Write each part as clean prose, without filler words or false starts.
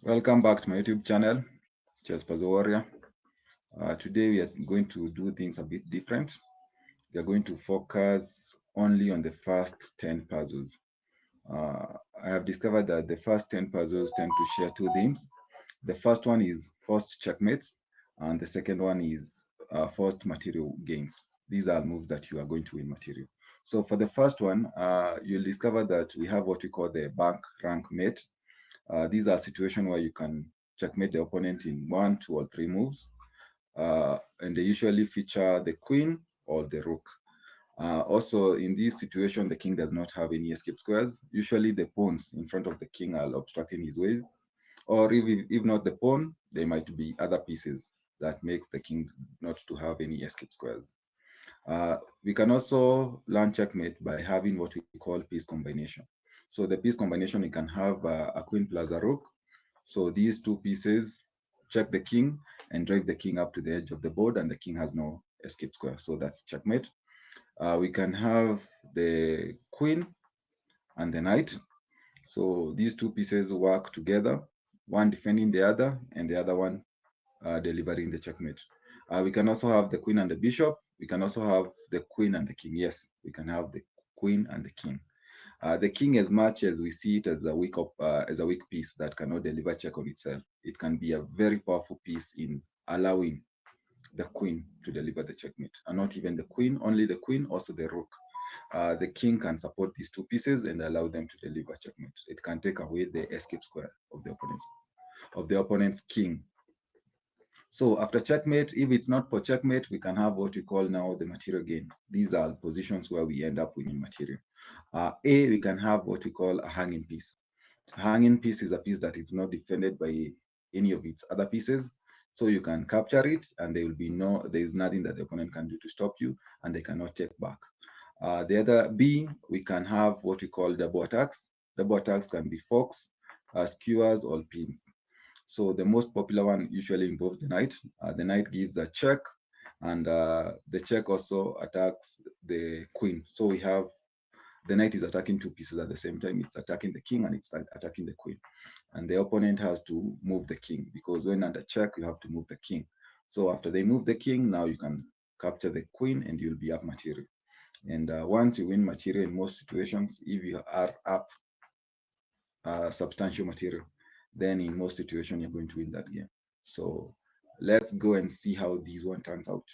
Welcome back to my YouTube channel, Chess Puzzle Warrior. Today we are going to do things a bit different. We are going to focus only on the first 10 puzzles. Uh, I have discovered that the first 10 puzzles tend to share two themes. The first one is forced checkmates, and the second one is forced material gains. These are moves that you are going to win material. So for the first one, you'll discover that we have what we call the bank rank mate. These are situations where you can checkmate the opponent in one, two, or three moves, and they usually feature the queen or the rook. Also, in this situation, the king does not have any escape squares. Usually, the pawns in front of the king are obstructing his ways, or if not the pawn, there might be other pieces that makes the king not to have any escape squares. We can also learn checkmate by having what we call piece combination. So the piece combination, you can have a queen plus a rook. So these two pieces check the king and drive the king up to the edge of the board, and the king has no escape square. So that's checkmate. We can have the queen and the knight. So these two pieces work together, one defending the other, and the other one delivering the checkmate. We can also have the queen and the bishop. We can also have the queen and the king. Yes, we can have the queen and the king. The king, as much as we see it as a weak piece that cannot deliver check on itself, it can be a very powerful piece in allowing the queen to deliver the checkmate. And not even the queen, only the queen, also the rook. The king can support these two pieces and allow them to deliver checkmate. It can take away the escape square of the opponent's king. So after checkmate, if it's not for checkmate, we can have what we call now the material gain. These are positions where we end up winning material. We can have what we call a hanging piece. A hanging piece is a piece that is not defended by any of its other pieces. So you can capture it, and there is nothing that the opponent can do to stop you, and they cannot take back. The other B, we can have what we call double attacks. Double attacks can be forks, skewers, or pins. So the most popular one usually involves the knight. The knight gives a check, and the check also attacks the queen. So we have the knight is attacking two pieces at the same time. It's attacking the king and it's attacking the queen. And the opponent has to move the king because when under check, you have to move the king. So after they move the king, now you can capture the queen and you'll be up material. And once you win material in most situations, if you are up substantial material, then in most situations you're going to win that game. So let's go and see how this one turns out.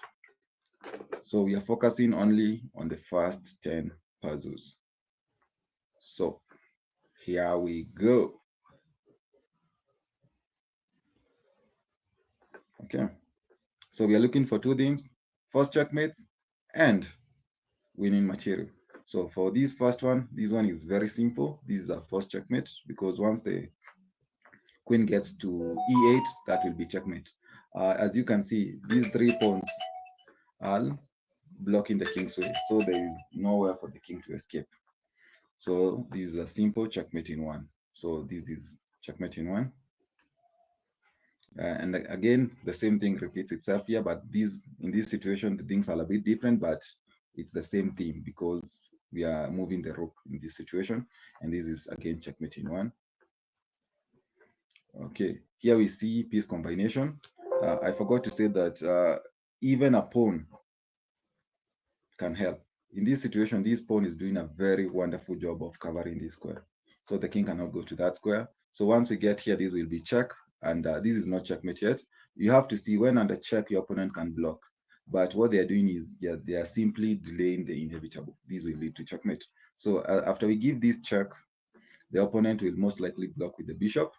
So we are focusing only on the first 10 puzzles. So here we go. Okay. So we are looking for two themes, first checkmates and winning material. So for this one is very simple. This is a first checkmate because once the queen gets to e8, that will be checkmate. As you can see, these three pawns are blocking the king's way. So there is nowhere for the king to escape. So this is a simple checkmate in one. So this is checkmate in one. And again, the same thing repeats itself here, but in this situation, the things are a bit different, but it's the same theme because we are moving the rook in this situation. And this is again checkmate in one. Okay, here we see piece combination. I forgot to say that even a pawn can help. In this situation, this pawn is doing a very wonderful job of covering this square. So the king cannot go to that square. So once we get here, this will be check, and this is not checkmate yet. You have to see when under check, your opponent can block. But what they are doing is they are simply delaying the inevitable. This will lead to checkmate. So after we give this check, the opponent will most likely block with the bishop.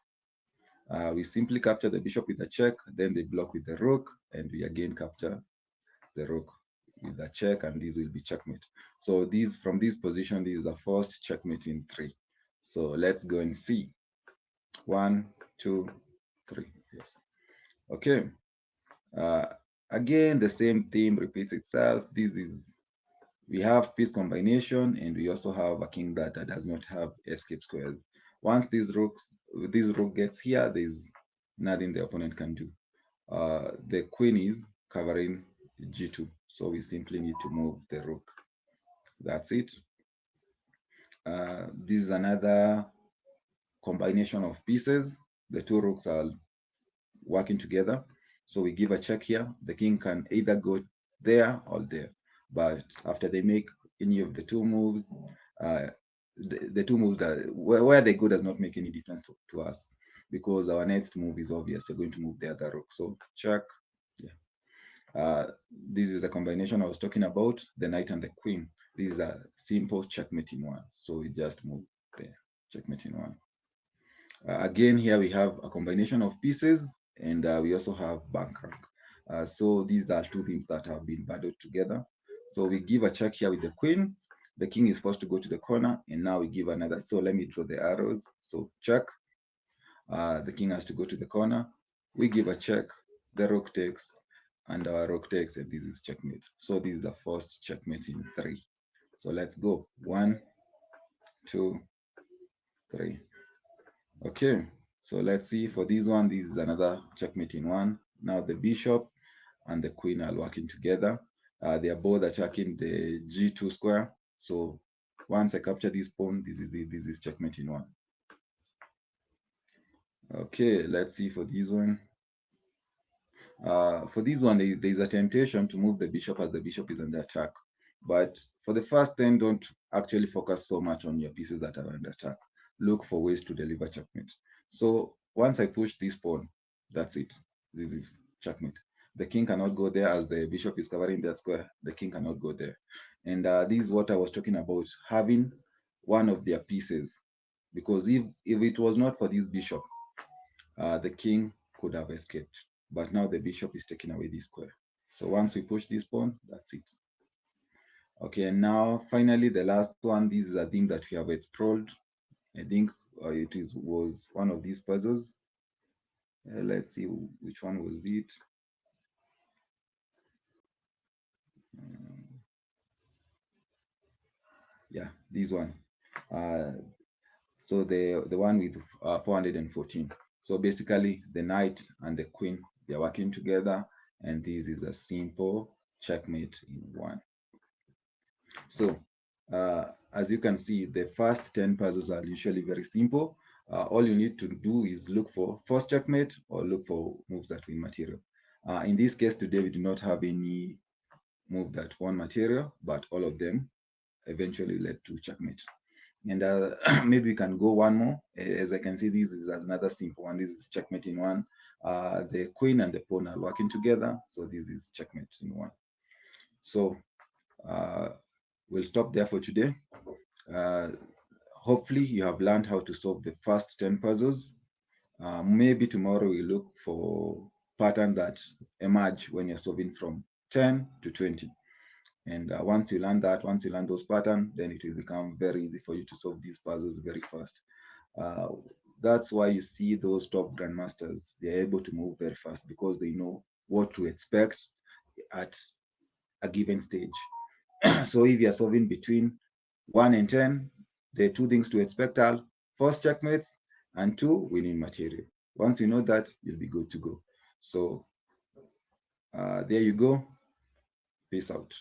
We simply capture the bishop with a check, then they block with the rook, and we again capture the rook with a check, and this will be checkmate. So from this position, this is the first checkmate in three. So let's go and see. One, two, three. Yes. Okay. Uh, Again, the same theme repeats itself. We have piece combination, and we also have a king that does not have escape squares. Once this rook gets here, there's nothing the opponent can do. The queen is covering g2, so we simply need to move the rook. That's it. This is another combination of pieces. the two rooks are working together. So we give a check here. The king can either go there or there. But after they make any of the two moves, uh, the two moves that where they go does not make any difference to us because our next move is obvious. They're going to move the other rook. So check. Yeah. This is the combination I was talking about, the knight and the queen. This is a simple checkmate in one. So we just move there, checkmate in one. Again, here we have a combination of pieces and we also have bank rank. So these are two things that have been bundled together. So we give a check here with the queen. The king is forced to go to the corner and now we give another. So let me draw the arrows. So check. The king has to go to the corner. We give a check. The rook takes and our rook takes and this is checkmate. So this is the first checkmate in three. So let's go. 1, 2, 3. Okay, so let's see for this one. This is another checkmate in one. Now the bishop and the queen are working together. They are both attacking the g2 square. So once I capture this pawn, this is it. This is checkmate in one. Okay, let's see for this one. For this one, there's a temptation to move the bishop as the bishop is under attack. But for the first 10, don't actually focus so much on your pieces that are under attack. Look for ways to deliver checkmate. So once I push this pawn, that's it. This is checkmate. The king cannot go there as the bishop is covering that square. The king cannot go there. And this is what I was talking about, having one of their pieces. Because if it was not for this bishop, the king could have escaped. But now the bishop is taking away this square. So once we push this pawn, that's it. Okay, and now finally the last one. This is a thing that we have explored. I think was one of these puzzles. Let's see which one was it. Um, yeah, this one. Uh, so the one with 414. So basically, the knight and the queen, they're working together, and this is a simple checkmate in one. So, as you can see, the first 10 puzzles are usually very simple. All you need to do is look for first checkmate or look for moves that win material. In this case today, we do not have any move that won material, but all of them eventually led to checkmate. And maybe we can go one more. As I can see, this is another simple one. This is checkmate in one. The queen and the pawn are working together, so this is checkmate in one. So uh, we'll stop there for today. Uh, Hopefully, you have learned how to solve the first 10 puzzles. Maybe tomorrow we look for patterns that emerge when you're solving from 10 to 20. And once you learn that, once you learn those patterns, then it will become very easy for you to solve these puzzles very fast. Uh, that's why you see those top grandmasters, they're able to move very fast because they know what to expect at a given stage. So if you're solving between 1 and 10, the two things to expect are first checkmates and two winning material. Once you know that, you'll be good to go. So there you go. Peace out.